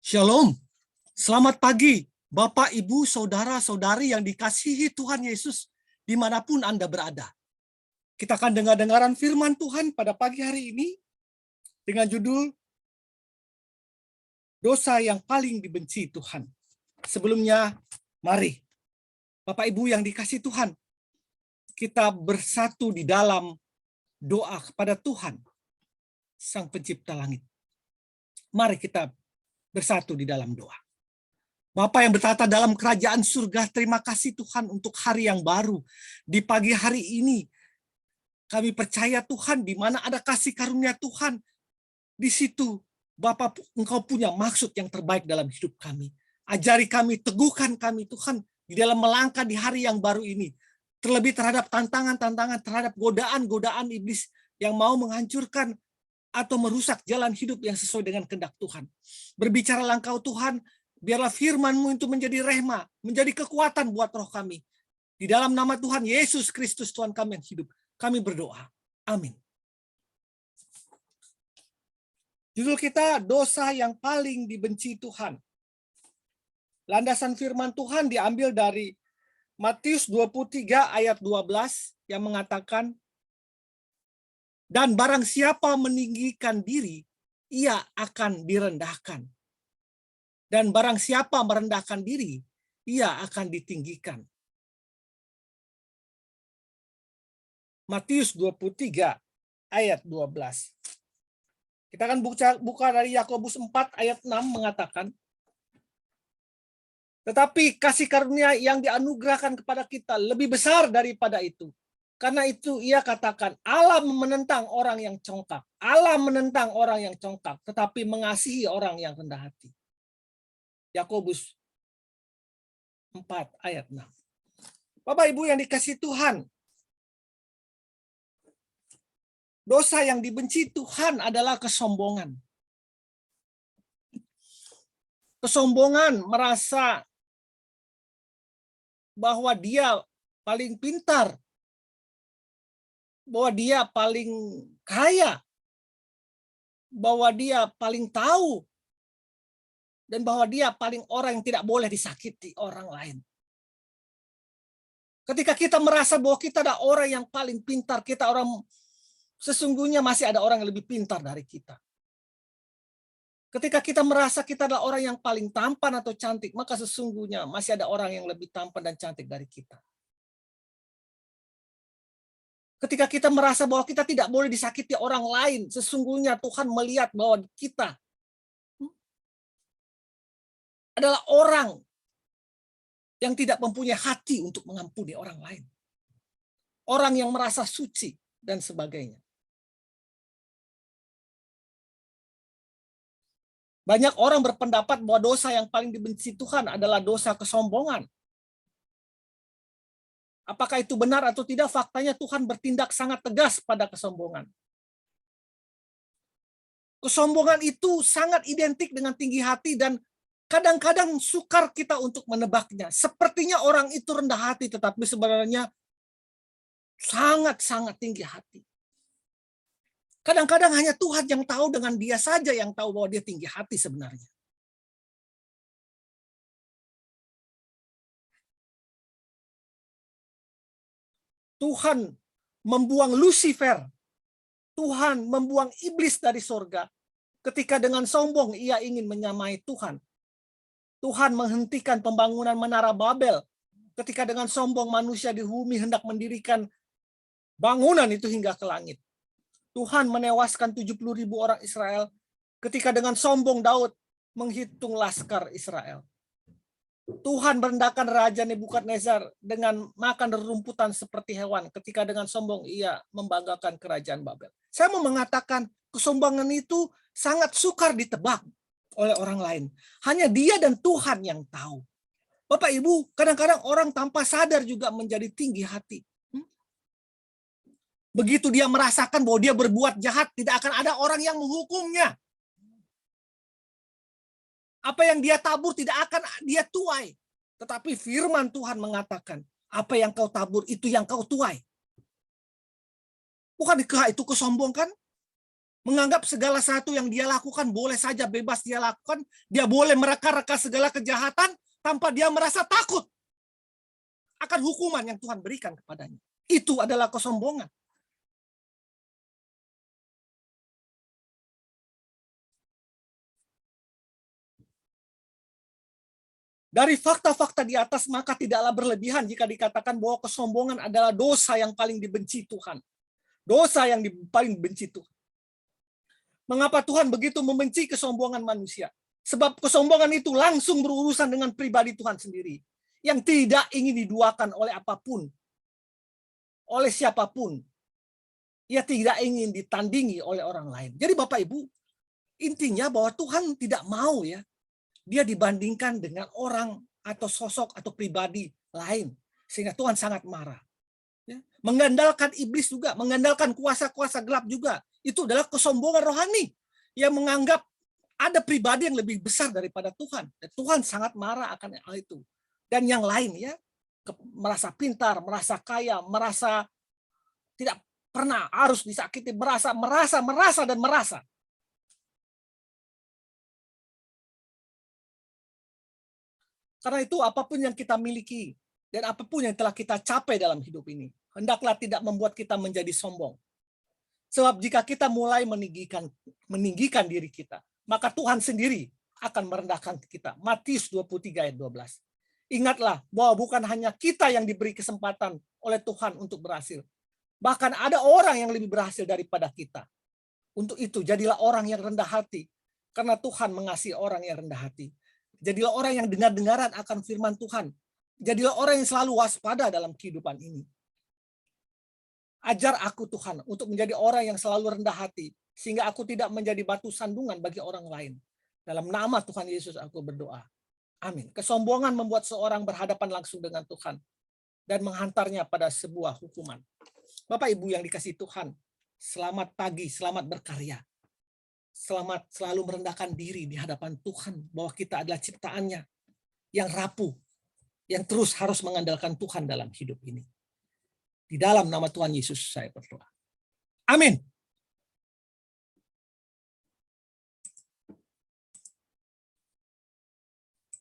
Shalom, selamat pagi Bapak, Ibu, Saudara-saudari yang dikasihi Tuhan Yesus dimanapun Anda berada. Kita akan dengar-dengaran firman Tuhan pada pagi hari ini dengan judul Dosa yang paling dibenci Tuhan. Sebelumnya, mari Bapak Ibu yang dikasihi Tuhan, kita bersatu di dalam doa kepada Tuhan, Sang Pencipta Langit. Mari kita bersatu di dalam doa. Bapa yang bertata dalam kerajaan surga, terima kasih Tuhan untuk hari yang baru. Di pagi hari ini, kami percaya Tuhan, di mana ada kasih karunia Tuhan, di situ Bapa, Engkau punya maksud yang terbaik dalam hidup kami. Ajari kami, teguhkan kami Tuhan, di dalam melangkah di hari yang baru ini. Terlebih terhadap tantangan-tantangan, terhadap godaan-godaan iblis yang mau menghancurkan atau merusak jalan hidup yang sesuai dengan kehendak Tuhan. Berbicaralah Engkau Tuhan, biarlah firman-Mu itu menjadi rehma, menjadi kekuatan buat roh kami. Di dalam nama Tuhan Yesus Kristus Tuhan kami yang hidup, kami berdoa. Amin. Judul kita, dosa yang paling dibenci Tuhan. Landasan firman Tuhan diambil dari Matius 23 ayat 12 yang mengatakan, dan barang siapa meninggikan diri, ia akan direndahkan. Dan barang siapa merendahkan diri, ia akan ditinggikan. Matius 23 ayat 12. Kita akan buka dari Yakobus 4 ayat 6 mengatakan, tetapi kasih karunia yang dianugerahkan kepada kita lebih besar daripada itu. Karena itu ia katakan, Allah menentang orang yang congkak. Allah menentang orang yang congkak, tetapi mengasihi orang yang rendah hati. Yakobus 4 ayat 6. Bapak Ibu yang dikasihi Tuhan, dosa yang dibenci Tuhan adalah kesombongan. Kesombongan merasa bahwa dia paling pintar, bahwa dia paling kaya, bahwa dia paling tahu, dan bahwa dia paling orang yang tidak boleh disakiti orang lain. Ketika kita merasa bahwa kita ada orang yang paling pintar, kita orang, sesungguhnya masih ada orang yang lebih pintar dari kita. Ketika kita merasa kita adalah orang yang paling tampan atau cantik, maka sesungguhnya masih ada orang yang lebih tampan dan cantik dari kita. Ketika kita merasa bahwa kita tidak boleh disakiti orang lain, sesungguhnya Tuhan melihat bahwa kita adalah orang yang tidak mempunyai hati untuk mengampuni orang lain. Orang yang merasa suci dan sebagainya. Banyak orang berpendapat bahwa dosa yang paling dibenci Tuhan adalah dosa kesombongan. Apakah itu benar atau tidak? Faktanya Tuhan bertindak sangat tegas pada kesombongan. Kesombongan itu sangat identik dengan tinggi hati dan kadang-kadang sukar kita untuk menebaknya. Sepertinya orang itu rendah hati, tetapi sebenarnya sangat-sangat tinggi hati. Kadang-kadang hanya Tuhan yang tahu, dengan dia saja yang tahu bahwa dia tinggi hati sebenarnya. Tuhan membuang Lucifer. Tuhan membuang iblis dari sorga. Ketika dengan sombong ia ingin menyamai Tuhan. Tuhan menghentikan pembangunan Menara Babel. Ketika dengan sombong manusia di bumi hendak mendirikan bangunan itu hingga ke langit. Tuhan menewaskan 70.000 orang Israel. Ketika dengan sombong Daud menghitung laskar Israel. Tuhan merendahkan Raja Nebukadnezar dengan makan rerumputan seperti hewan. Ketika dengan sombong ia membanggakan kerajaan Babel. Saya mau mengatakan kesombongan itu sangat sukar ditebak oleh orang lain. Hanya dia dan Tuhan yang tahu. Bapak Ibu, kadang-kadang orang tanpa sadar juga menjadi tinggi hati. Begitu dia merasakan bahwa dia berbuat jahat, tidak akan ada orang yang menghukumnya. Apa yang dia tabur tidak akan dia tuai. Tetapi firman Tuhan mengatakan, apa yang kau tabur itu yang kau tuai. Bukankah itu kesombongan? Menganggap segala sesuatu yang dia lakukan boleh saja bebas dia lakukan. Dia boleh mereka-reka segala kejahatan tanpa dia merasa takut akan hukuman yang Tuhan berikan kepadanya. Itu adalah kesombongan. Dari fakta-fakta di atas, maka tidaklah berlebihan jika dikatakan bahwa kesombongan adalah dosa yang paling dibenci Tuhan. Dosa yang paling dibenci Tuhan. Mengapa Tuhan begitu membenci kesombongan manusia? Sebab kesombongan itu langsung berurusan dengan pribadi Tuhan sendiri. Yang tidak ingin diduakan oleh apapun. Oleh siapapun. Ia tidak ingin ditandingi oleh orang lain. Jadi Bapak Ibu, intinya bahwa Tuhan tidak mau ya, dia dibandingkan dengan orang atau sosok atau pribadi lain. Sehingga Tuhan sangat marah. Ya. Mengandalkan iblis juga, mengandalkan kuasa-kuasa gelap juga. Itu adalah kesombongan rohani. Yang menganggap ada pribadi yang lebih besar daripada Tuhan. Dan Tuhan sangat marah akan hal itu. Dan yang lain ya, merasa pintar, merasa kaya, merasa tidak pernah harus disakiti, merasa. Karena itu apapun yang kita miliki dan apapun yang telah kita capai dalam hidup ini, hendaklah tidak membuat kita menjadi sombong. Sebab jika kita mulai meninggikan diri kita, maka Tuhan sendiri akan merendahkan kita. Matius 23 ayat 12. Ingatlah bahwa bukan hanya kita yang diberi kesempatan oleh Tuhan untuk berhasil. Bahkan ada orang yang lebih berhasil daripada kita. Untuk itu jadilah orang yang rendah hati. Karena Tuhan mengasihi orang yang rendah hati. Jadilah orang yang dengar-dengaran akan firman Tuhan. Jadilah orang yang selalu waspada dalam kehidupan ini. Ajar aku Tuhan untuk menjadi orang yang selalu rendah hati. Sehingga aku tidak menjadi batu sandungan bagi orang lain. Dalam nama Tuhan Yesus aku berdoa. Amin. Kesombongan membuat seorang berhadapan langsung dengan Tuhan. Dan menghantarnya pada sebuah hukuman. Bapak Ibu yang dikasihi Tuhan. Selamat pagi, selamat berkarya. Selamat selalu merendahkan diri di hadapan Tuhan. Bahwa kita adalah ciptaannya yang rapuh. Yang terus harus mengandalkan Tuhan dalam hidup ini. Di dalam nama Tuhan Yesus saya berdoa. Amin.